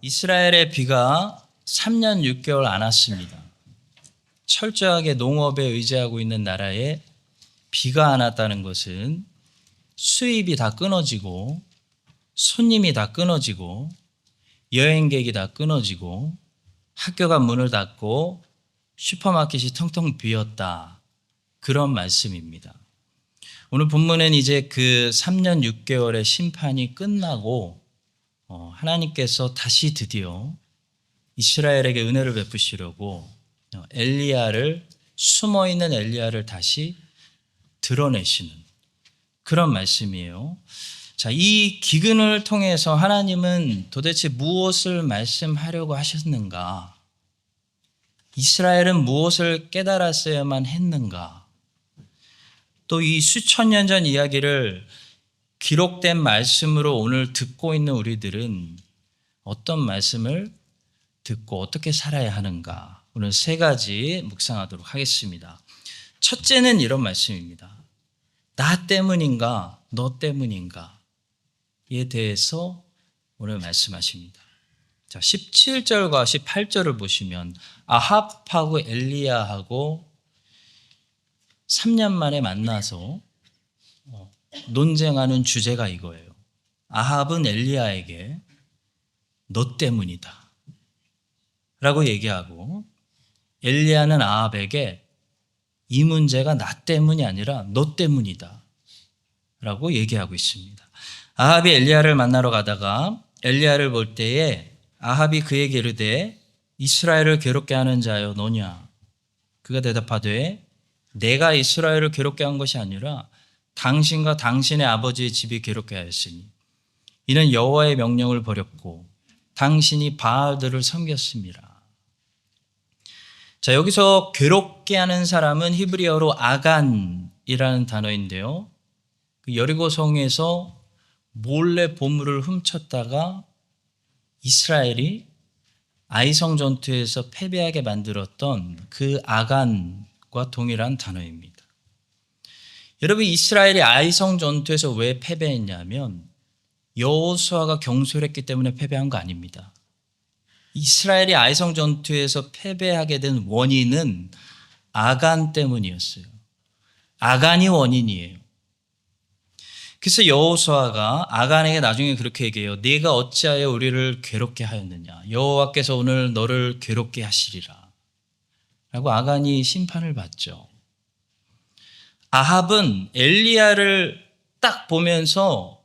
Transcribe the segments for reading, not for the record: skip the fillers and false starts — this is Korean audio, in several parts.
이스라엘의 비가 3년 6개월 안 왔습니다. 철저하게 농업에 의지하고 있는 나라에 비가 안 왔다는 것은 수입이 다 끊어지고 손님이 다 끊어지고 여행객이 다 끊어지고 학교가 문을 닫고 슈퍼마켓이 텅텅 비었다. 그런 말씀입니다. 오늘 본문은 이제 그 3년 6개월의 심판이 끝나고 하나님께서 다시 드디어 이스라엘에게 은혜를 베푸시려고 숨어있는 엘리야를 다시 드러내시는 그런 말씀이에요. 자, 이 기근을 통해서 하나님은 도대체 무엇을 말씀하려고 하셨는가? 이스라엘은 무엇을 깨달았어야만 했는가? 또 이 수천 년 전 이야기를 기록된 말씀으로 오늘 듣고 있는 우리들은 어떤 말씀을 듣고 어떻게 살아야 하는가? 오늘 세 가지 묵상하도록 하겠습니다. 첫째는 이런 말씀입니다. 나 때문인가? 너 때문인가? 에 대해서 오늘 말씀하십니다. 자, 17절과 18절을 보시면 아합하고 엘리야하고 3년 만에 만나서 논쟁하는 주제가 이거예요. 아합은 엘리야에게 너 때문이다 라고 얘기하고 엘리야는 아합에게 이 문제가 나 때문이 아니라 너 때문이다 라고 얘기하고 있습니다. 아합이 엘리야를 만나러 가다가 엘리야를 볼 때에 아합이 그에게 이르되 이스라엘을 괴롭게 하는 자여 너냐? 그가 대답하되 내가 이스라엘을 괴롭게 한 것이 아니라 당신과 당신의 아버지의 집이 괴롭게 하였으니 이는 여호와의 명령을 버렸고 당신이 바알들을 섬겼습니다. 자, 여기서 괴롭게 하는 사람은 히브리어로 아간이라는 단어인데요. 그 여리고성에서 몰래 보물을 훔쳤다가 이스라엘이 아이성 전투에서 패배하게 만들었던 그 아간과 동일한 단어입니다. 여러분, 이스라엘이 아이성 전투에서 왜 패배했냐면 여호수아가 경솔했기 때문에 패배한 거 아닙니다. 이스라엘이 아이성 전투에서 패배하게 된 원인은 아간 때문이었어요. 아간이 원인이에요. 그래서 여호수아가 아간에게 나중에 그렇게 얘기해요. 네가 어찌하여 우리를 괴롭게 하였느냐? 여호와께서 오늘 너를 괴롭게 하시리라 라고 아간이 심판을 받죠. 아합은 엘리야를 딱 보면서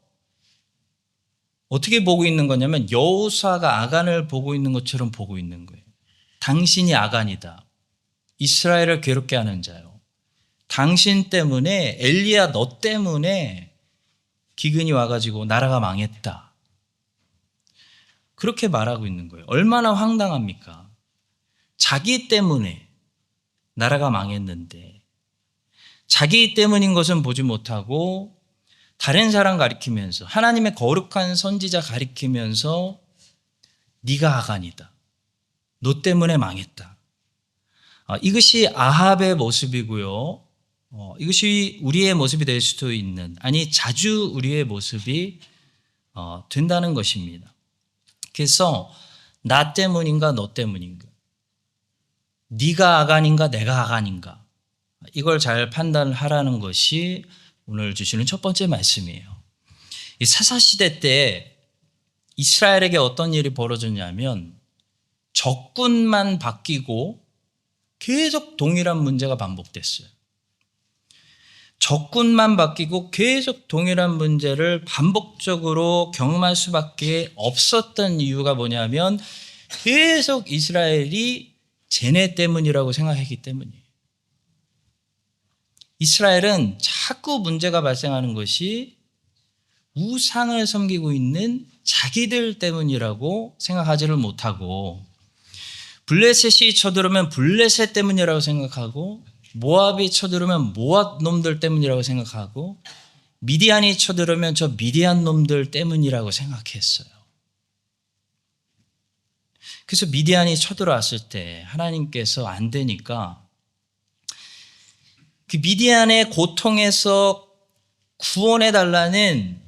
어떻게 보고 있는 거냐면 여호수아가 아간을 보고 있는 것처럼 보고 있는 거예요. 당신이 아간이다. 이스라엘을 괴롭게 하는 자요. 당신 때문에 엘리야 너 때문에 기근이 와가지고 나라가 망했다. 그렇게 말하고 있는 거예요. 얼마나 황당합니까? 자기 때문에 나라가 망했는데 자기 때문인 것은 보지 못하고 다른 사람 가리키면서 하나님의 거룩한 선지자 가리키면서 네가 아간이다. 너 때문에 망했다. 이것이 아합의 모습이고요. 이것이 우리의 모습이 될 수도 있는, 아니 자주 우리의 모습이 된다는 것입니다. 그래서 나 때문인가 너 때문인가? 네가 아간인가 내가 아간인가? 이걸 잘 판단하라는 것이 오늘 주시는 첫 번째 말씀이에요. 이 사사시대 때 이스라엘에게 어떤 일이 벌어졌냐면 적군만 바뀌고 계속 동일한 문제가 반복됐어요. 적군만 바뀌고 계속 동일한 문제를 반복적으로 경험할 수밖에 없었던 이유가 뭐냐면 계속 이스라엘이 쟤네 때문이라고 생각했기 때문이에요. 이스라엘은 자꾸 문제가 발생하는 것이 우상을 섬기고 있는 자기들 때문이라고 생각하지를 못하고 블레셋이 쳐들어오면 블레셋 때문이라고 생각하고 모압이 쳐들어오면 모압 놈들 때문이라고 생각하고 미디안이 쳐들어오면 저 미디안 놈들 때문이라고 생각했어요. 그래서 미디안이 쳐들어왔을 때 하나님께서 안 되니까 그 미디안의 고통에서 구원해 달라는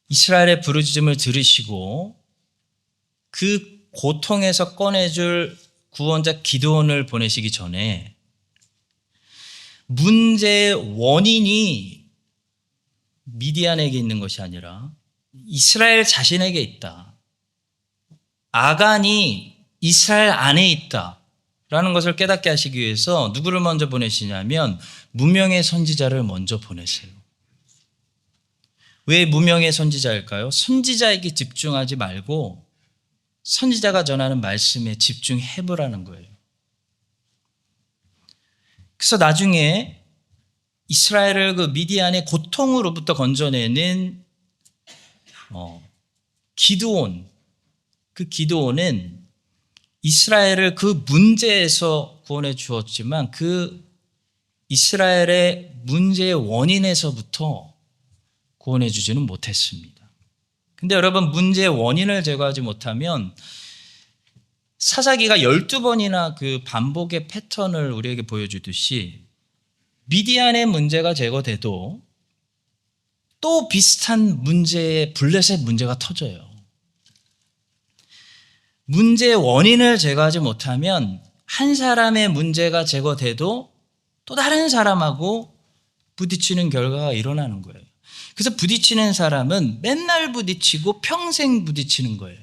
이스라엘의 부르짖음을 들으시고 그 고통에서 꺼내줄 구원자 기드온을 보내시기 전에 문제의 원인이 미디안에게 있는 것이 아니라 이스라엘 자신에게 있다. 아간이 이스라엘 안에 있다라는 것을 깨닫게 하시기 위해서 누구를 먼저 보내시냐면 무명의 선지자를 먼저 보내세요. 왜 무명의 선지자일까요? 선지자에게 집중하지 말고 선지자가 전하는 말씀에 집중해보라는 거예요. 그래서 나중에 이스라엘을 그 미디안의 고통으로부터 건져내는 기드온, 그 기드온은 이스라엘을 그 문제에서 구원해 주었지만 그 이스라엘의 문제의 원인에서부터 구원해 주지는 못했습니다. 근데 여러분, 문제의 원인을 제거하지 못하면 사사기가 12번이나 그 반복의 패턴을 우리에게 보여주듯이 미디안의 문제가 제거돼도 또 비슷한 문제의 블레셋 문제가 터져요. 문제의 원인을 제거하지 못하면 한 사람의 문제가 제거돼도 또 다른 사람하고 부딪히는 결과가 일어나는 거예요. 그래서 부딪히는 사람은 맨날 부딪히고 평생 부딪히는 거예요.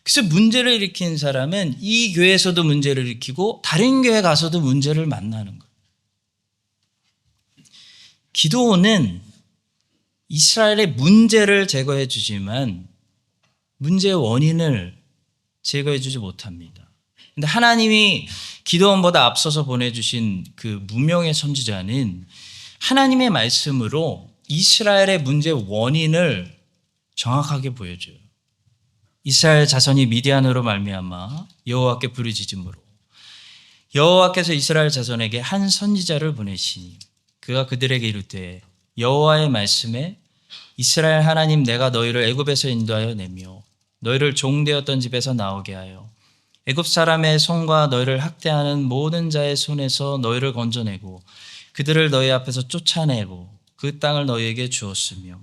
그래서 문제를 일으킨 사람은 이 교회에서도 문제를 일으키고 다른 교회 가서도 문제를 만나는 거예요. 기드온은 이스라엘의 문제를 제거해 주지만 문제의 원인을 제거해 주지 못합니다. 그런데 하나님이 기드온보다 앞서서 보내주신 그 무명의 선지자는 하나님의 말씀으로 이스라엘의 문제의 원인을 정확하게 보여줘요. 이스라엘 자손이 미디안으로 말미암아 여호와께 부르짖음으로 여호와께서 이스라엘 자손에게 한 선지자를 보내시니 그가 그들에게 이르되 여호와의 말씀에 이스라엘 하나님 내가 너희를 애굽에서 인도하여 내며 너희를 종되었던 집에서 나오게 하여 애굽 사람의 손과 너희를 학대하는 모든 자의 손에서 너희를 건져내고 그들을 너희 앞에서 쫓아내고 그 땅을 너희에게 주었으며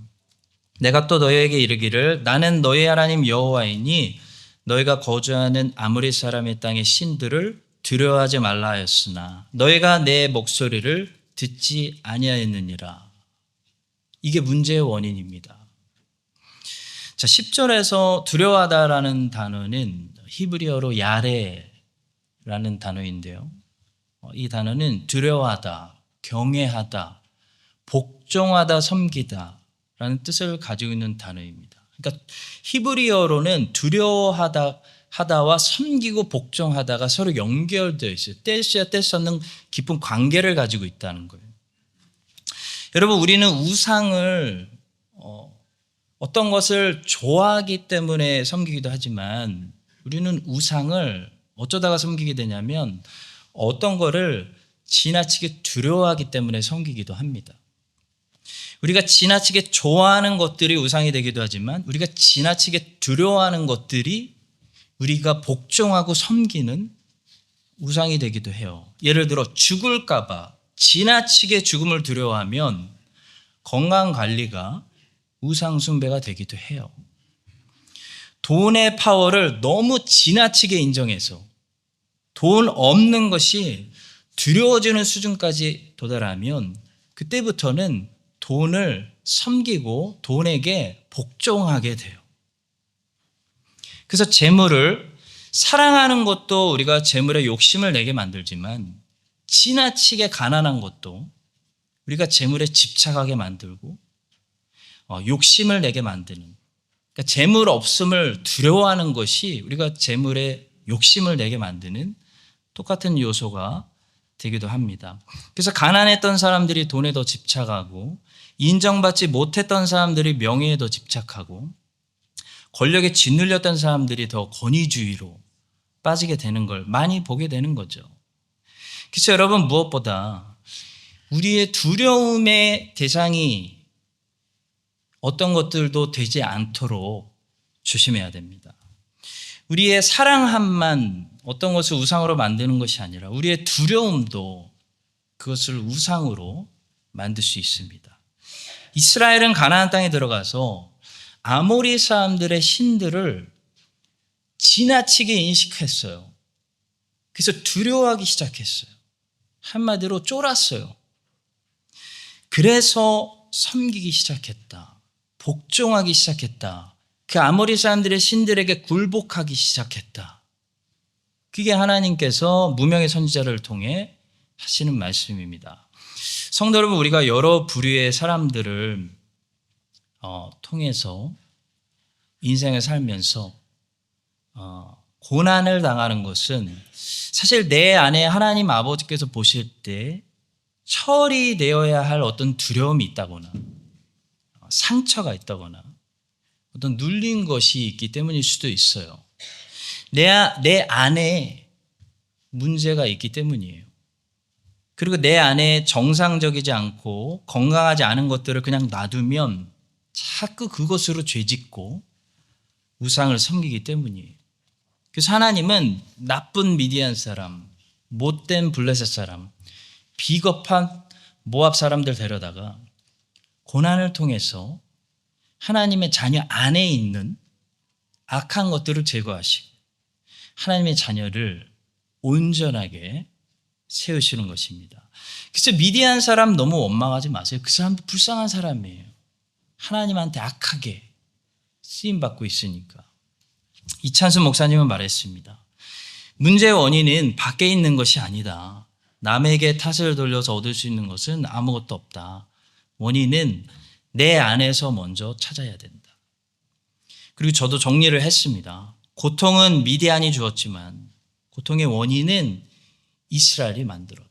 내가 또 너희에게 이르기를 나는 너희 하나님 여호와이니 너희가 거주하는 아무리 사람의 땅의 신들을 두려워하지 말라 하였으나 너희가 내 목소리를 듣지 아니하였느니라. 이게 문제의 원인입니다. 자, 10절에서 두려워하다라는 단어는 히브리어로 야레라는 단어인데요. 이 단어는 두려워하다, 경외하다, 복종하다, 섬기다 라는 뜻을 가지고 있는 단어입니다. 그러니까 히브리어로는 두려워하다와 섬기고 복종하다가 서로 연결되어 있어요. 뗄수야 뗄 수 없는 깊은 관계를 가지고 있다는 거예요. 여러분, 우리는 우상을 어떤 것을 좋아하기 때문에 섬기기도 하지만 우리는 우상을 어쩌다가 섬기게 되냐면 어떤 거를 지나치게 두려워하기 때문에 섬기기도 합니다. 우리가 지나치게 좋아하는 것들이 우상이 되기도 하지만 우리가 지나치게 두려워하는 것들이 우리가 복종하고 섬기는 우상이 되기도 해요. 예를 들어 죽을까 봐 지나치게 죽음을 두려워하면 건강관리가 우상 숭배가 되기도 해요. 돈의 파워를 너무 지나치게 인정해서 돈 없는 것이 두려워지는 수준까지 도달하면 그때부터는 돈을 섬기고 돈에게 복종하게 돼요. 그래서 재물을 사랑하는 것도 우리가 재물에 욕심을 내게 만들지만 지나치게 가난한 것도 우리가 재물에 집착하게 만들고 욕심을 내게 만드는, 그러니까 재물 없음을 두려워하는 것이 우리가 재물에 욕심을 내게 만드는 똑같은 요소가 되기도 합니다. 그래서 가난했던 사람들이 돈에 더 집착하고 인정받지 못했던 사람들이 명예에 더 집착하고 권력에 짓눌렸던 사람들이 더 권위주의로 빠지게 되는 걸 많이 보게 되는 거죠. 그래서 여러분, 무엇보다 우리의 두려움의 대상이 어떤 것들도 되지 않도록 조심해야 됩니다. 우리의 사랑함만 어떤 것을 우상으로 만드는 것이 아니라 우리의 두려움도 그것을 우상으로 만들 수 있습니다. 이스라엘은 가나안 땅에 들어가서 아모리 사람들의 신들을 지나치게 인식했어요. 그래서 두려워하기 시작했어요. 한마디로 쫄았어요. 그래서 섬기기 시작했다. 복종하기 시작했다. 그 아모리 사람들의 신들에게 굴복하기 시작했다. 그게 하나님께서 무명의 선지자를 통해 하시는 말씀입니다. 성도 여러분, 우리가 여러 부류의 사람들을 통해서 인생을 살면서 고난을 당하는 것은 사실 내 안에 하나님 아버지께서 보실 때 처리되어야 할 어떤 두려움이 있다거나 상처가 있다거나 어떤 눌린 것이 있기 때문일 수도 있어요. 내 안에 문제가 있기 때문이에요. 그리고 내 안에 정상적이지 않고 건강하지 않은 것들을 그냥 놔두면 자꾸 그것으로 죄짓고 우상을 섬기기 때문이에요. 그래서 하나님은 나쁜 미디안 사람, 못된 블레셋 사람, 비겁한 모압 사람들 데려다가 고난을 통해서 하나님의 자녀 안에 있는 악한 것들을 제거하시고 하나님의 자녀를 온전하게 세우시는 것입니다. 그래서 미디안 사람 너무 원망하지 마세요. 그 사람도 불쌍한 사람이에요. 하나님한테 악하게 쓰임받고 있으니까. 이찬수 목사님은 말했습니다. 문제의 원인은 밖에 있는 것이 아니다. 남에게 탓을 돌려서 얻을 수 있는 것은 아무것도 없다. 원인은 내 안에서 먼저 찾아야 된다. 그리고 저도 정리를 했습니다. 고통은 미디안이 주었지만 고통의 원인은 이스라엘이 만들었다.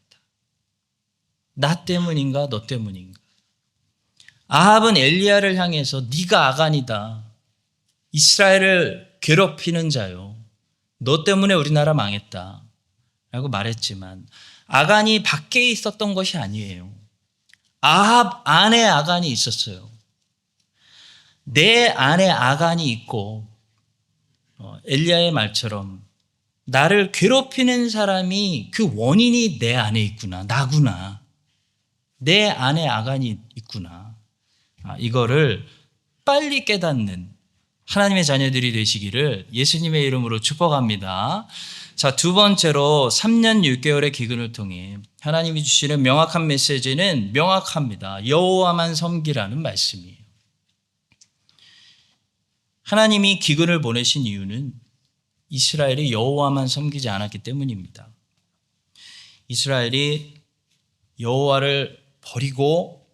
나 때문인가 너 때문인가. 아합은 엘리야를 향해서 네가 아간이다. 이스라엘을 괴롭히는 자요. 너 때문에 우리나라 망했다. 라고 말했지만 아간이 밖에 있었던 것이 아니에요. 아합 안에 아간이 있었어요. 내 안에 아간이 있고 엘리야의 말처럼 나를 괴롭히는 사람이 그 원인이 내 안에 있구나. 나구나. 내 안에 아간이 있구나. 이거를 빨리 깨닫는 하나님의 자녀들이 되시기를 예수님의 이름으로 축복합니다. 자, 두 번째로 3년 6개월의 기근을 통해 하나님이 주시는 명확한 메시지는 명확합니다. 여호와만 섬기라는 말씀이에요. 하나님이 기근을 보내신 이유는 이스라엘이 여호와만 섬기지 않았기 때문입니다. 이스라엘이 여호와를 버리고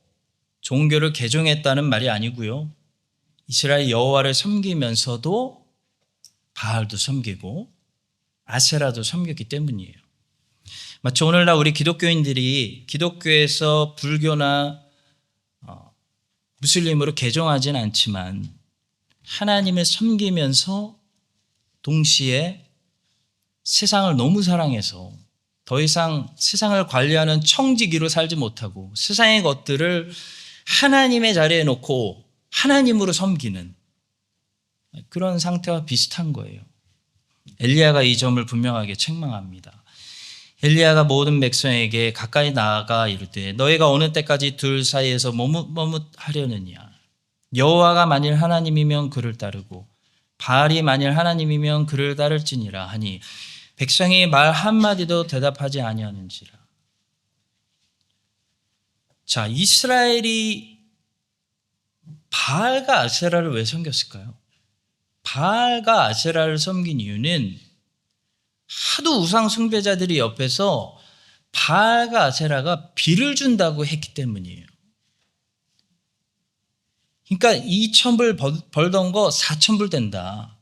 종교를 개종했다는 말이 아니고요. 이스라엘이 여호와를 섬기면서도 바알도 섬기고 아세라도 섬겼기 때문이에요. 마치 오늘날 우리 기독교인들이 기독교에서 불교나 무슬림으로 개종하지는 않지만 하나님을 섬기면서 동시에 세상을 너무 사랑해서 더 이상 세상을 관리하는 청지기로 살지 못하고 세상의 것들을 하나님의 자리에 놓고 하나님으로 섬기는 그런 상태와 비슷한 거예요. 엘리야가 이 점을 분명하게 책망합니다. 엘리야가 모든 백성에게 가까이 나아가 이르되 너희가 어느 때까지 둘 사이에서 머뭇하려느냐. 여호와가 만일 하나님이면 그를 따르고 바알이 만일 하나님이면 그를 따를지니라 하니 백성이 말 한마디도 대답하지 아니하는지라. 자, 이스라엘이 바알과 아세라를 왜 섬겼을까요? 바알과 아세라를 섬긴 이유는 하도 우상 숭배자들이 옆에서 바알과 아세라가 비를 준다고 했기 때문이에요. 그러니까 2,000불 벌던 거 4,000불 된다.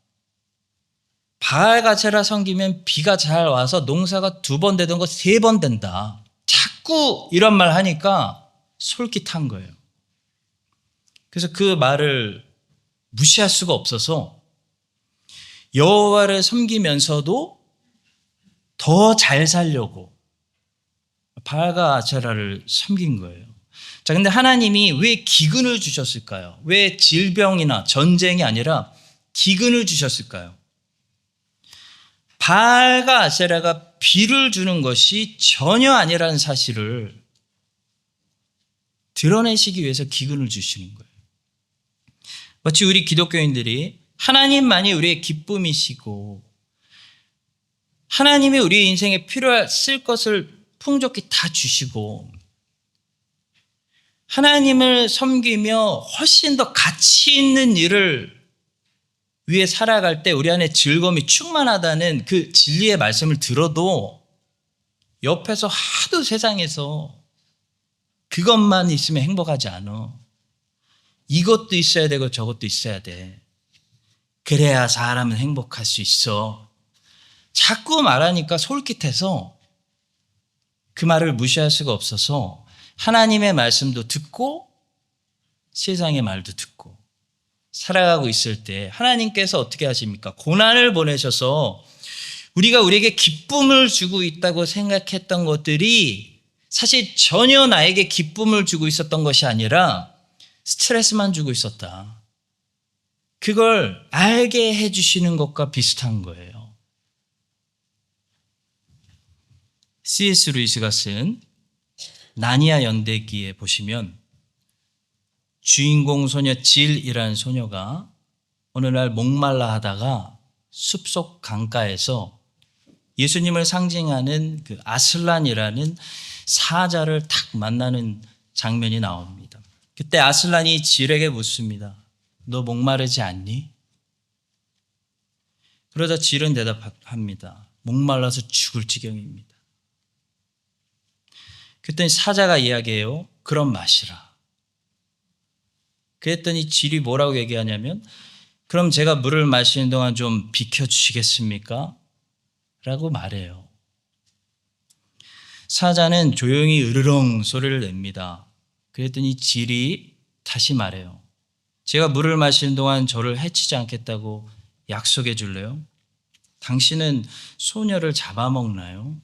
바알과 아세라 섬기면 비가 잘 와서 농사가 2번 되던 거 3번 된다. 자꾸 이런 말 하니까 솔깃한 거예요. 그래서 그 말을 무시할 수가 없어서 여호와를 섬기면서도 더 잘 살려고 바알과 아세라를 섬긴 거예요. 자, 근데 하나님이 왜 기근을 주셨을까요? 왜 질병이나 전쟁이 아니라 기근을 주셨을까요? 바알과 아세라가 비를 주는 것이 전혀 아니라는 사실을 드러내시기 위해서 기근을 주시는 거예요. 마치 우리 기독교인들이 하나님만이 우리의 기쁨이시고 하나님이 우리 인생에 쓸 것을 풍족히 다 주시고 하나님을 섬기며 훨씬 더 가치 있는 일을 위해 살아갈 때 우리 안에 즐거움이 충만하다는 그 진리의 말씀을 들어도 옆에서 하도 세상에서 그것만 있으면 행복하지 않아. 이것도 있어야 되고 저것도 있어야 돼. 그래야 사람은 행복할 수 있어. 자꾸 말하니까 솔깃해서 그 말을 무시할 수가 없어서 하나님의 말씀도 듣고 세상의 말도 듣고 살아가고 있을 때 하나님께서 어떻게 하십니까? 고난을 보내셔서 우리가 우리에게 기쁨을 주고 있다고 생각했던 것들이 사실 전혀 나에게 기쁨을 주고 있었던 것이 아니라 스트레스만 주고 있었다. 그걸 알게 해주시는 것과 비슷한 거예요. C.S. 루이스가 쓴 나니아 연대기에 보시면 주인공 소녀 질이라는 소녀가 어느 날 목말라 하다가 숲속 강가에서 예수님을 상징하는 그 아슬란이라는 사자를 탁 만나는 장면이 나옵니다. 그때 아슬란이 질에게 묻습니다. 너 목마르지 않니? 그러자 질은 대답합니다. 목말라서 죽을 지경입니다. 그랬더니 사자가 이야기해요. 그럼 마시라. 그랬더니 질이 뭐라고 얘기하냐면 그럼 제가 물을 마시는 동안 좀 비켜주시겠습니까? 라고 말해요. 사자는 조용히 으르렁 소리를 냅니다. 그랬더니 질이 다시 말해요. 제가 물을 마시는 동안 저를 해치지 않겠다고 약속해 줄래요? 당신은 소녀를 잡아먹나요?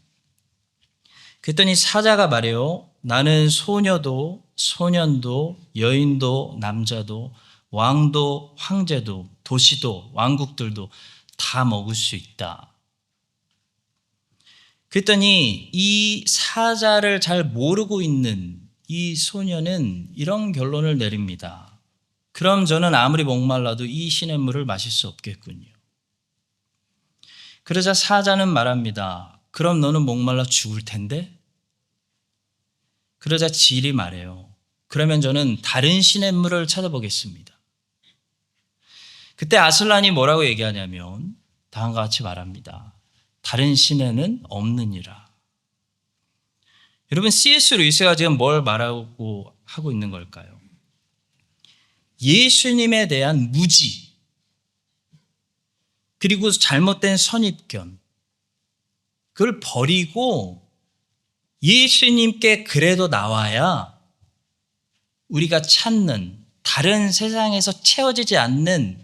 그랬더니 사자가 말해요. 나는 소녀도 소년도 여인도 남자도 왕도 황제도 도시도 왕국들도 다 먹을 수 있다. 그랬더니 이 사자를 잘 모르고 있는 이 소녀는 이런 결론을 내립니다. 그럼 저는 아무리 목말라도 이 시냇물을 마실 수 없겠군요. 그러자 사자는 말합니다. 그럼 너는 목말라 죽을 텐데? 그러자 질이 말해요. 그러면 저는 다른 시냇물을 찾아보겠습니다. 그때 아슬란이 뭐라고 얘기하냐면 다음과 같이 말합니다. 다른 시내는 없느니라. 여러분 C.S. 루이스가 지금 뭘 말하고 하고 있는 걸까요? 예수님에 대한 무지 그리고 잘못된 선입견 그걸 버리고 예수님께 그래도 나와야 우리가 찾는 다른 세상에서 채워지지 않는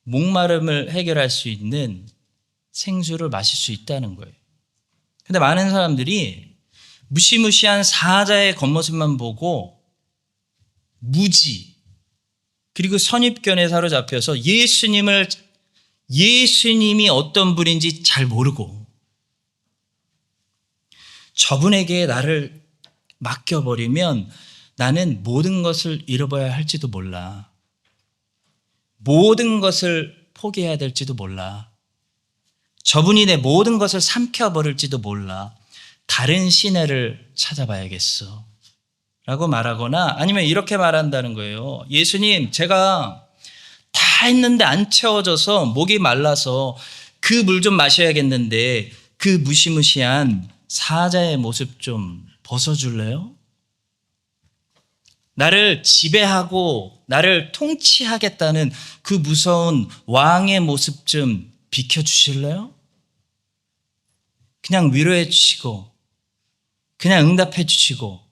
목마름을 해결할 수 있는 생수를 마실 수 있다는 거예요. 그런데 많은 사람들이 무시무시한 사자의 겉모습만 보고 무지 그리고 선입견에 사로잡혀서 예수님이 어떤 분인지 잘 모르고 저분에게 나를 맡겨버리면 나는 모든 것을 잃어버려야 할지도 몰라. 모든 것을 포기해야 될지도 몰라. 저분이 내 모든 것을 삼켜버릴지도 몰라. 다른 시내를 찾아봐야겠어. 라고 말하거나 아니면 이렇게 말한다는 거예요. 예수님, 제가 다 했는데 안 채워져서 목이 말라서 그 물 좀 마셔야겠는데 그 무시무시한 사자의 모습 좀 벗어줄래요? 나를 지배하고 나를 통치하겠다는 그 무서운 왕의 모습 좀 비켜주실래요? 그냥 위로해 주시고 그냥 응답해 주시고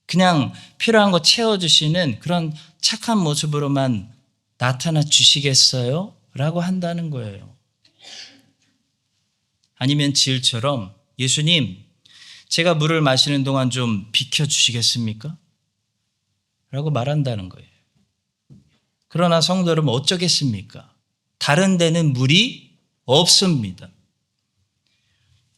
그냥 필요한 거 채워주시는 그런 착한 모습으로만 나타나 주시겠어요? 라고 한다는 거예요. 아니면 질처럼 예수님, 제가 물을 마시는 동안 좀 비켜주시겠습니까? 라고 말한다는 거예요. 그러나 성도 여러분 어쩌겠습니까? 다른 데는 물이 없습니다.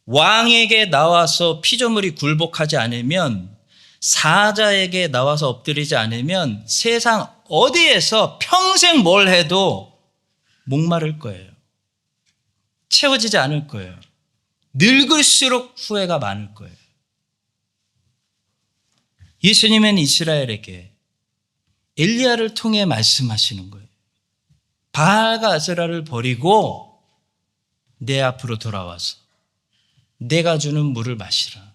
왕에게 나와서 피조물이 굴복하지 않으면, 사자에게 나와서 엎드리지 않으면 세상 어디에서 평생 뭘 해도 목마를 거예요. 채워지지 않을 거예요. 늙을수록 후회가 많을 거예요. 예수님은 이스라엘에게 엘리야를 통해 말씀하시는 거예요. 바알과 아세라를 버리고 내 앞으로 돌아와서 내가 주는 물을 마시라.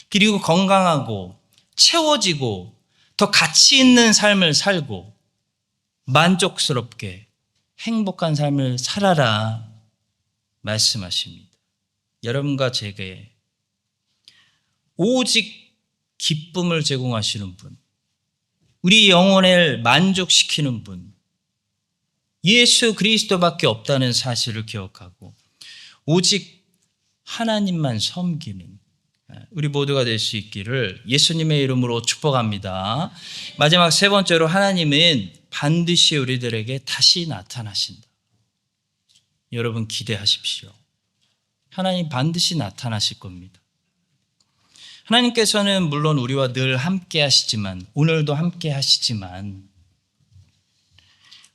그리고 건강하고 채워지고 더 가치 있는 삶을 살고 만족스럽게 행복한 삶을 살아라 말씀하십니다. 여러분과 제게 오직 기쁨을 제공하시는 분, 우리 영혼을 만족시키는 분, 예수 그리스도밖에 없다는 사실을 기억하고 오직 하나님만 섬기는 우리 모두가 될 수 있기를 예수님의 이름으로 축복합니다. 마지막 세 번째로, 하나님은 반드시 우리들에게 다시 나타나신다. 여러분 기대하십시오. 하나님 반드시 나타나실 겁니다. 하나님께서는 물론 우리와 늘 함께 하시지만, 오늘도 함께 하시지만,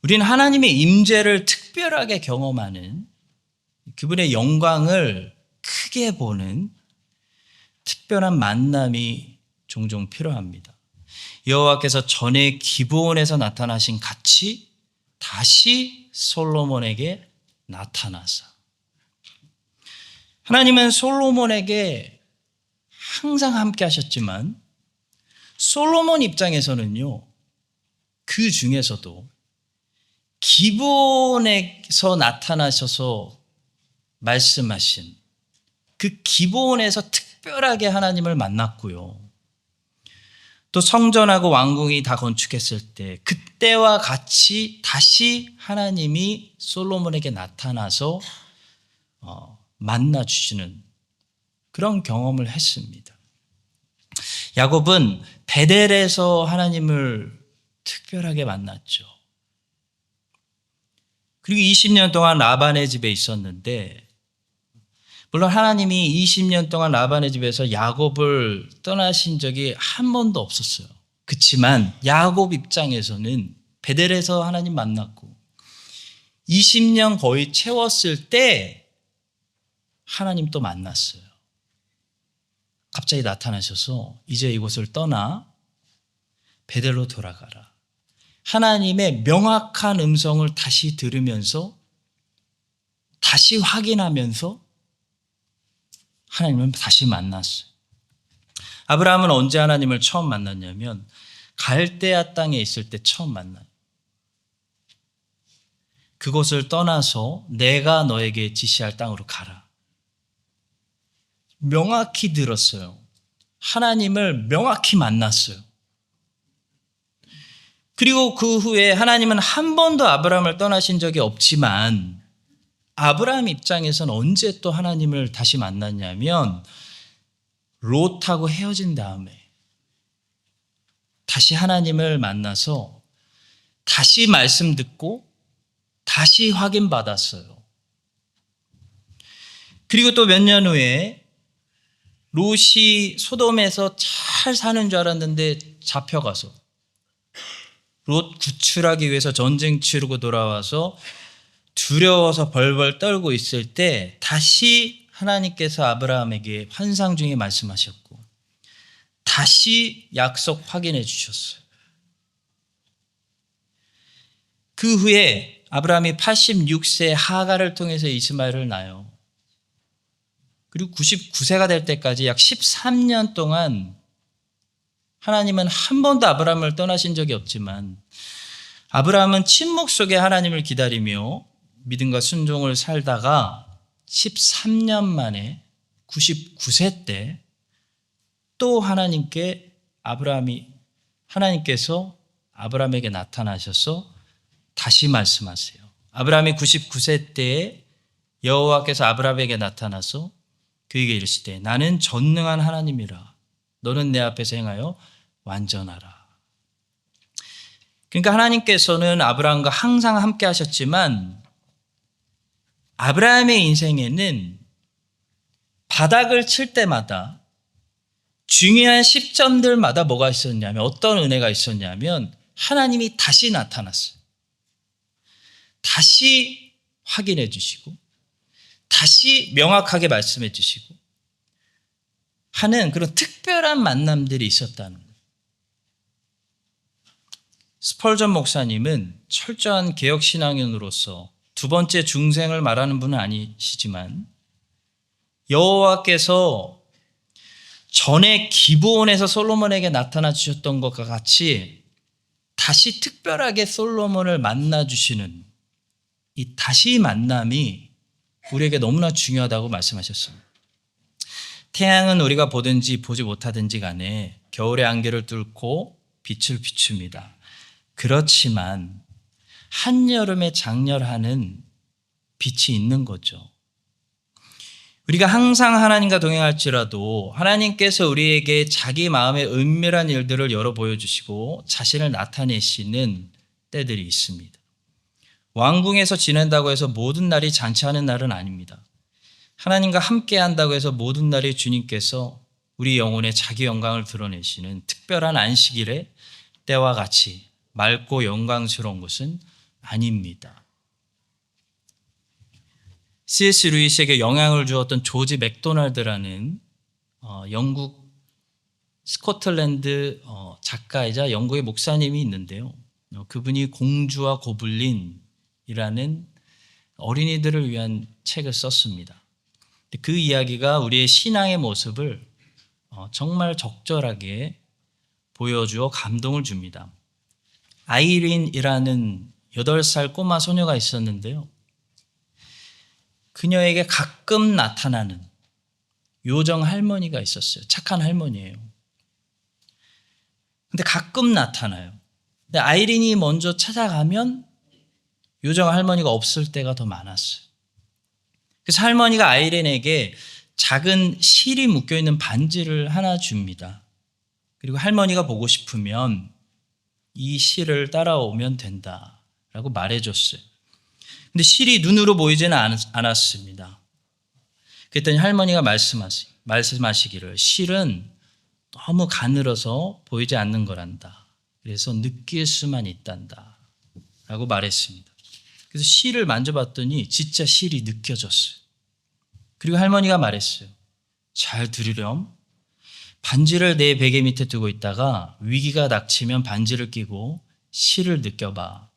우리는 하나님의 임재를 특별하게 경험하는, 그분의 영광을 크게 보는 특별한 만남이 종종 필요합니다. 여호와께서 전에 기브온에서 나타나신 같이 다시 솔로몬에게 나타나사, 하나님은 솔로몬에게 항상 함께 하셨지만 솔로몬 입장에서는요, 그 중에서도 기브온에서 나타나셔서 말씀하신 그 기브온에서 특별하게 하나님을 만났고요, 또 성전하고 왕궁이 다 건축했을 때 그때와 같이 다시 하나님이 솔로몬에게 나타나서 만나주시는 그런 경험을 했습니다. 야곱은 베델에서 하나님을 특별하게 만났죠. 그리고 20년 동안 라반의 집에 있었는데, 물론 하나님이 20년 동안 라반의 집에서 야곱을 떠나신 적이 한 번도 없었어요. 그렇지만 야곱 입장에서는 베델에서 하나님 만났고 20년 거의 채웠을 때 하나님 또 만났어요. 갑자기 나타나셔서 이제 이곳을 떠나 베델로 돌아가라. 하나님의 명확한 음성을 다시 들으면서 다시 확인하면서 하나님을 다시 만났어요. 아브라함은 언제 하나님을 처음 만났냐면 갈대아 땅에 있을 때 처음 만나요. 그곳을 떠나서 내가 너에게 지시할 땅으로 가라. 명확히 들었어요. 하나님을 명확히 만났어요. 그리고 그 후에 하나님은 한 번도 아브라함을 떠나신 적이 없지만, 아브라함 입장에서는 언제 또 하나님을 다시 만났냐면 롯하고 헤어진 다음에 다시 하나님을 만나서 다시 말씀 듣고 다시 확인받았어요. 그리고 또 몇 년 후에 롯이 소돔에서 잘 사는 줄 알았는데 잡혀가서 롯 구출하기 위해서 전쟁 치르고 돌아와서 두려워서 벌벌 떨고 있을 때 다시 하나님께서 아브라함에게 환상 중에 말씀하셨고 다시 약속 확인해 주셨어요. 그 후에 아브라함이 86세 하갈을 통해서 이스마엘을 낳아요. 그리고 99세가 될 때까지 약 13년 동안 하나님은 한 번도 아브라함을 떠나신 적이 없지만, 아브라함은 침묵 속에 하나님을 기다리며 믿음과 순종을 살다가 13년 만에 99세 때 또 하나님께서 아브라함에게 나타나셔서 다시 말씀하세요. 아브라함이 99세 때에 여호와께서 아브라함에게 나타나서 그에게 이르시되 나는 전능한 하나님이라. 너는 내 앞에서 행하여 완전하라. 그러니까 하나님께서는 아브라함과 항상 함께 하셨지만 아브라함의 인생에는 바닥을 칠 때마다 중요한 시점들마다 뭐가 있었냐면 어떤 은혜가 있었냐면 하나님이 다시 나타났어요. 다시 확인해 주시고 다시 명확하게 말씀해 주시고 하는 그런 특별한 만남들이 있었다는 거예요. 스펄전 목사님은 철저한 개혁신앙인으로서 두 번째 중생을 말하는 분은 아니시지만 여호와께서 전에 기브온에서 솔로몬에게 나타나 주셨던 것과 같이 다시 특별하게 솔로몬을 만나 주시는 이 다시 만남이 우리에게 너무나 중요하다고 말씀하셨습니다. 태양은 우리가 보든지 보지 못하든지 간에 겨울의 안개를 뚫고 빛을 비춥니다. 그렇지만 한여름에 장렬하는 빛이 있는 거죠. 우리가 항상 하나님과 동행할지라도 하나님께서 우리에게 자기 마음의 은밀한 일들을 열어 보여주시고 자신을 나타내시는 때들이 있습니다. 왕궁에서 지낸다고 해서 모든 날이 잔치하는 날은 아닙니다. 하나님과 함께 한다고 해서 모든 날이 주님께서 우리 영혼에 자기 영광을 드러내시는 특별한 안식일의 때와 같이 맑고 영광스러운 것은 아닙니다. C.S. 루이스에게 영향을 주었던 조지 맥도날드라는 영국 스코틀랜드 작가이자 영국의 목사님이 있는데요. 그분이 공주와 고블린이라는 어린이들을 위한 책을 썼습니다. 그 이야기가 우리의 신앙의 모습을 정말 적절하게 보여주어 감동을 줍니다. 아이린이라는 8살 꼬마 소녀가 있었는데요. 그녀에게 가끔 나타나는 요정 할머니가 있었어요. 착한 할머니예요. 근데 가끔 나타나요. 근데 아이린이 먼저 찾아가면 요정 할머니가 없을 때가 더 많았어요. 그래서 할머니가 아이린에게 작은 실이 묶여있는 반지를 하나 줍니다. 그리고 할머니가 보고 싶으면 이 실을 따라오면 된다라고 말해줬어요. 근데 실이 눈으로 보이지는 않았습니다. 그랬더니 할머니가 말씀하시기를 실은 너무 가늘어서 보이지 않는 거란다. 그래서 느낄 수만 있단다. 라고 말했습니다. 그래서 실을 만져봤더니 진짜 실이 느껴졌어요. 그리고 할머니가 말했어요. 잘 들으렴. 반지를 내 베개 밑에 두고 있다가 위기가 닥치면 반지를 끼고 실을 느껴봐.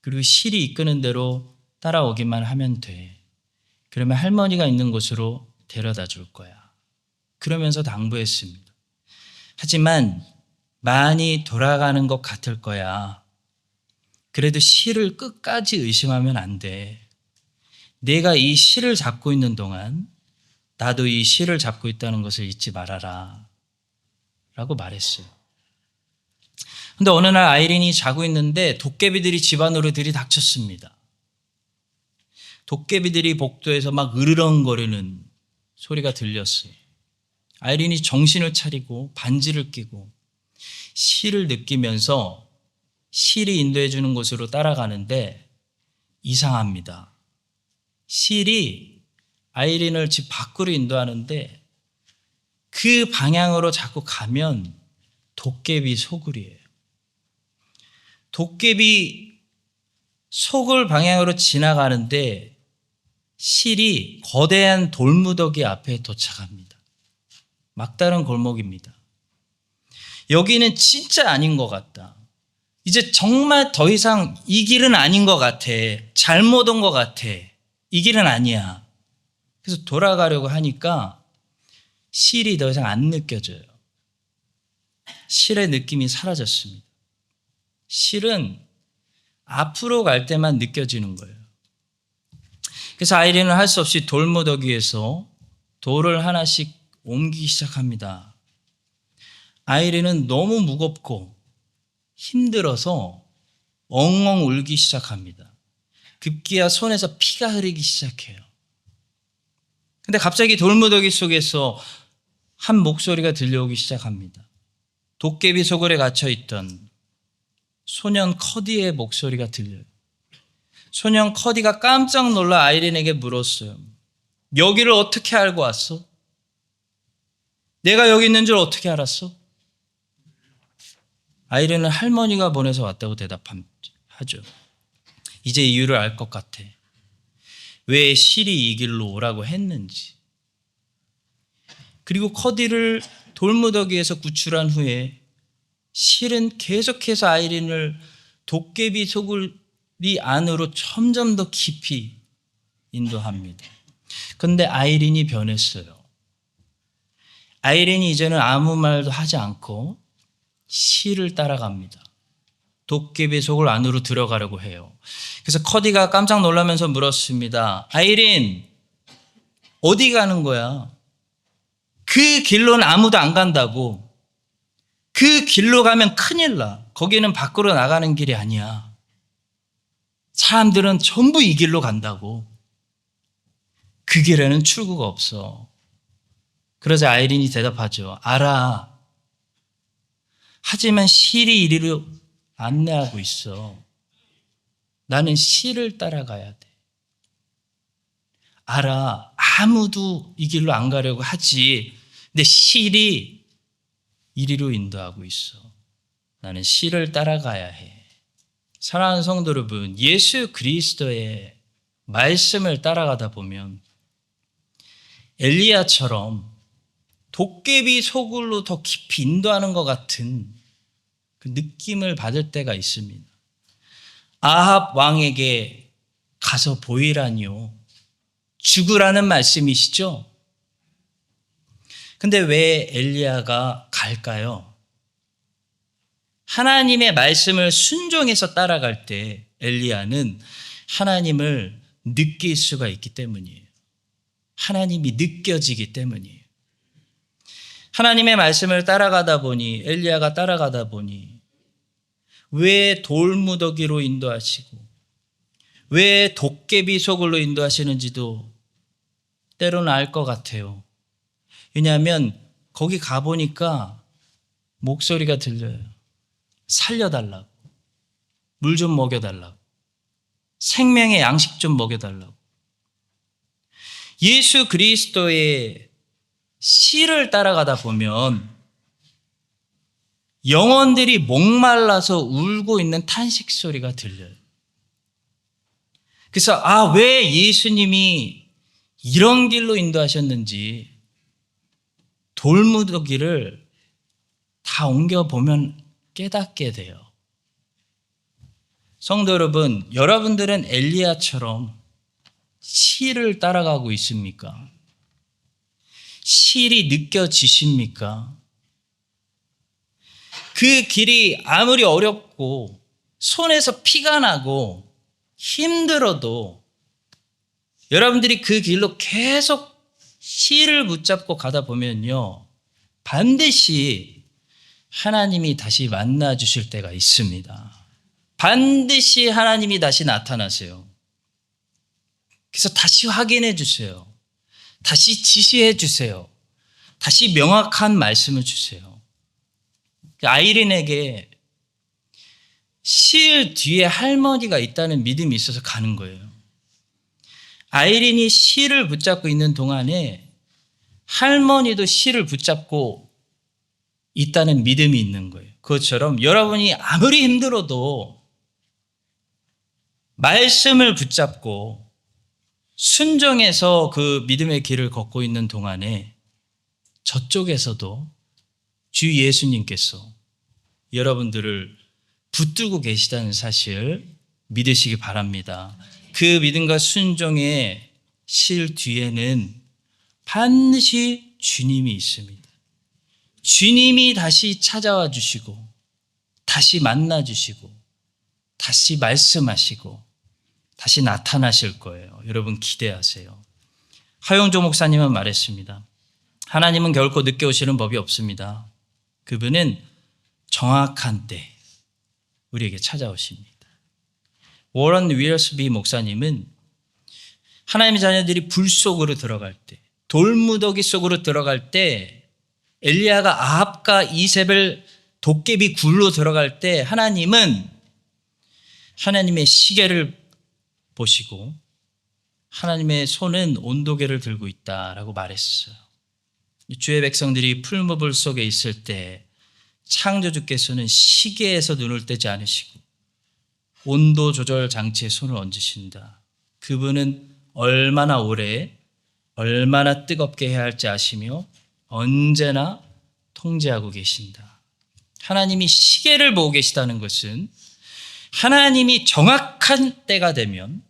그리고 실이 이끄는 대로 따라오기만 하면 돼. 그러면 할머니가 있는 곳으로 데려다 줄 거야. 그러면서 당부했습니다. 하지만 많이 돌아가는 것 같을 거야. 그래도 실을 끝까지 의심하면 안 돼. 내가 이 실을 잡고 있는 동안 나도 이 실을 잡고 있다는 것을 잊지 말아라. 라고 말했어요. 근데 어느 날 아이린이 자고 있는데 도깨비들이 집 안으로 들이닥쳤습니다. 도깨비들이 복도에서 막 으르렁거리는 소리가 들렸어요. 아이린이 정신을 차리고 반지를 끼고 실을 느끼면서 실이 인도해 주는 곳으로 따라가는데 이상합니다. 실이 아이린을 집 밖으로 인도하는데 그 방향으로 자꾸 가면 도깨비 소굴이에요. 도깨비 소굴 방향으로 지나가는데 실이 거대한 돌무더기 앞에 도착합니다. 막다른 골목입니다. 여기는 진짜 아닌 것 같다. 이제 정말 더 이상 이 길은 아닌 것 같아. 잘못 온 것 같아. 이 길은 아니야. 그래서 돌아가려고 하니까 실이 더 이상 안 느껴져요. 실의 느낌이 사라졌습니다. 실은 앞으로 갈 때만 느껴지는 거예요. 그래서 아이린은 할 수 없이 돌무더기에서 돌을 하나씩 옮기기 시작합니다. 아이린은 너무 무겁고 힘들어서 엉엉 울기 시작합니다. 급기야 손에서 피가 흐르기 시작해요. 근데 갑자기 돌무더기 속에서 한 목소리가 들려오기 시작합니다. 도깨비 소굴에 갇혀있던 소년 커디의 목소리가 들려요. 소년 커디가 깜짝 놀라 아이린에게 물었어요. 여기를 어떻게 알고 왔어? 내가 여기 있는 줄 어떻게 알았어? 아이린은 할머니가 보내서 왔다고 대답하죠. 이제 이유를 알 것 같아. 왜 실이 이 길로 오라고 했는지. 그리고 커디를 돌무더기에서 구출한 후에 실은 계속해서 아이린을 도깨비 소굴이 안으로 점점 더 깊이 인도합니다. 그런데 아이린이 변했어요. 아이린이 이제는 아무 말도 하지 않고 실을 따라갑니다. 도깨비 속을 안으로 들어가려고 해요. 그래서 커디가 깜짝 놀라면서 물었습니다. 아이린, 어디 가는 거야? 그 길로는 아무도 안 간다고. 그 길로 가면 큰일 나. 거기는 밖으로 나가는 길이 아니야. 사람들은 전부 이 길로 간다고. 그 길에는 출구가 없어. 그러자 아이린이 대답하죠. 알아. 하지만 실이 이리로 안내하고 있어. 나는 실을 따라가야 돼. 알아. 아무도 이 길로 안 가려고 하지. 근데 실이 이리로 인도하고 있어. 나는 실을 따라가야 해. 사랑하는 성도 여러분, 예수 그리스도의 말씀을 따라가다 보면 엘리야처럼 도깨비 소굴로 더 깊이 인도하는 것 같은 그 느낌을 받을 때가 있습니다. 아합 왕에게 가서 보이라니요. 죽으라는 말씀이시죠? 근데 왜 엘리야가 갈까요? 하나님의 말씀을 순종해서 따라갈 때 엘리야는 하나님을 느낄 수가 있기 때문이에요. 하나님이 느껴지기 때문이에요. 하나님의 말씀을 따라가다 보니 엘리야가 따라가다 보니 왜 돌무더기로 인도하시고 왜 도깨비 소굴로 인도하시는지도 때로는 알 것 같아요. 왜냐하면 거기 가보니까 목소리가 들려요. 살려달라고. 물 좀 먹여달라고. 생명의 양식 좀 먹여달라고. 예수 그리스도의 실을 따라가다 보면 영혼들이 목말라서 울고 있는 탄식 소리가 들려요. 그래서 왜 예수님이 이런 길로 인도하셨는지 돌무더기를 다 옮겨보면 깨닫게 돼요. 성도 여러분, 여러분들은 엘리야처럼 실을 따라가고 있습니까? 실이 느껴지십니까? 그 길이 아무리 어렵고 손에서 피가 나고 힘들어도 여러분들이 그 길로 계속 실을 붙잡고 가다 보면요, 반드시 하나님이 다시 만나 주실 때가 있습니다. 반드시 하나님이 다시 나타나세요. 그래서 다시 확인해 주세요. 다시 지시해 주세요. 다시 명확한 말씀을 주세요. 아이린에게 실 뒤에 할머니가 있다는 믿음이 있어서 가는 거예요. 아이린이 실을 붙잡고 있는 동안에 할머니도 실을 붙잡고 있다는 믿음이 있는 거예요. 그것처럼 여러분이 아무리 힘들어도 말씀을 붙잡고 순종해서 그 믿음의 길을 걷고 있는 동안에 저쪽에서도 주 예수님께서 여러분들을 붙들고 계시다는 사실 믿으시기 바랍니다. 그 믿음과 순종의 실 뒤에는 반드시 주님이 있습니다. 주님이 다시 찾아와 주시고 다시 만나 주시고 다시 말씀하시고 다시 나타나실 거예요. 여러분 기대하세요. 하용조 목사님은 말했습니다. 하나님은 결코 늦게 오시는 법이 없습니다. 그분은 정확한 때 우리에게 찾아오십니다. 워런 윌스비 목사님은 하나님의 자녀들이 불 속으로 들어갈 때, 돌무더기 속으로 들어갈 때, 엘리야가 아합과 이세벨 도깨비 굴로 들어갈 때 하나님은 하나님의 시계를 보시고 하나님의 손은 온도계를 들고 있다라고 말했어요. 주의 백성들이 풀무불 속에 있을 때 창조주께서는 시계에서 눈을 떼지 않으시고 온도 조절 장치에 손을 얹으신다. 그분은 얼마나 오래 얼마나 뜨겁게 해야 할지 아시며 언제나 통제하고 계신다. 하나님이 시계를 보고 계시다는 것은 하나님이 정확한 때가 되면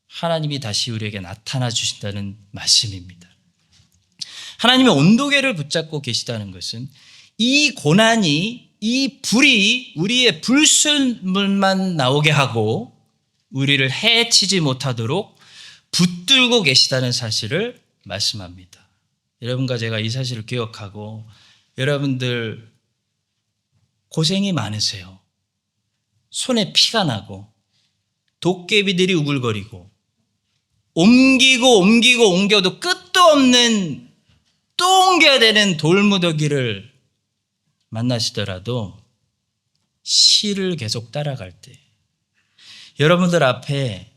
하나님이 다시 우리에게 나타나 주신다는 말씀입니다. 하나님이 온도계를 붙잡고 계시다는 것은 이 고난이, 이 불이 우리의 불순물만 나오게 하고 우리를 해치지 못하도록 붙들고 계시다는 사실을 말씀합니다. 여러분과 제가 이 사실을 기억하고 여러분들 고생이 많으세요. 손에 피가 나고 도깨비들이 우글거리고 옮겨도 끝도 없는 또 옮겨야 되는 돌무더기를 만나시더라도 실을 계속 따라갈 때 여러분들 앞에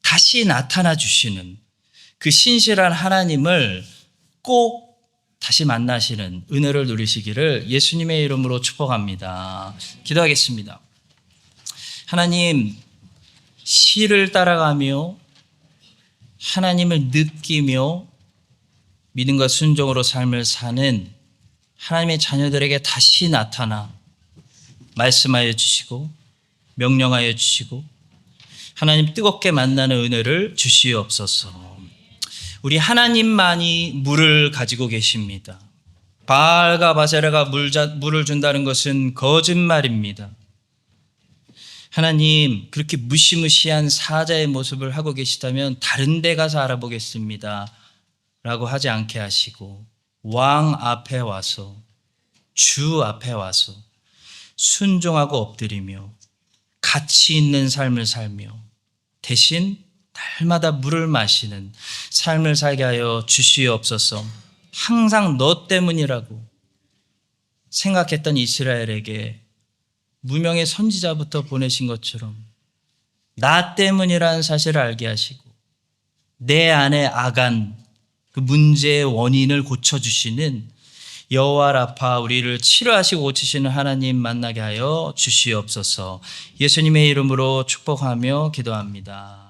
다시 나타나 주시는 그 신실한 하나님을 꼭 다시 만나시는 은혜를 누리시기를 예수님의 이름으로 축복합니다. 기도하겠습니다. 하나님, 실을 따라가며 하나님을 느끼며 믿음과 순종으로 삶을 사는 하나님의 자녀들에게 다시 나타나 말씀하여 주시고 명령하여 주시고 하나님 뜨겁게 만나는 은혜를 주시옵소서. 우리 하나님만이 물을 가지고 계십니다. 바알과 바세라가 물을 준다는 것은 거짓말입니다. 하나님, 그렇게 무시무시한 사자의 모습을 하고 계시다면 다른 데 가서 알아보겠습니다 라고 하지 않게 하시고 왕 앞에 와서 주 앞에 와서 순종하고 엎드리며 가치 있는 삶을 살며 대신 날마다 물을 마시는 삶을 살게 하여 주시옵소서. 항상 너 때문이라고 생각했던 이스라엘에게 무명의 선지자부터 보내신 것처럼 나 때문이라는 사실을 알게 하시고 내 안에 아간 그 문제의 원인을 고쳐주시는 여호와 라파 우리를 치료하시고 고치시는 하나님 만나게 하여 주시옵소서. 예수님의 이름으로 축복하며 기도합니다.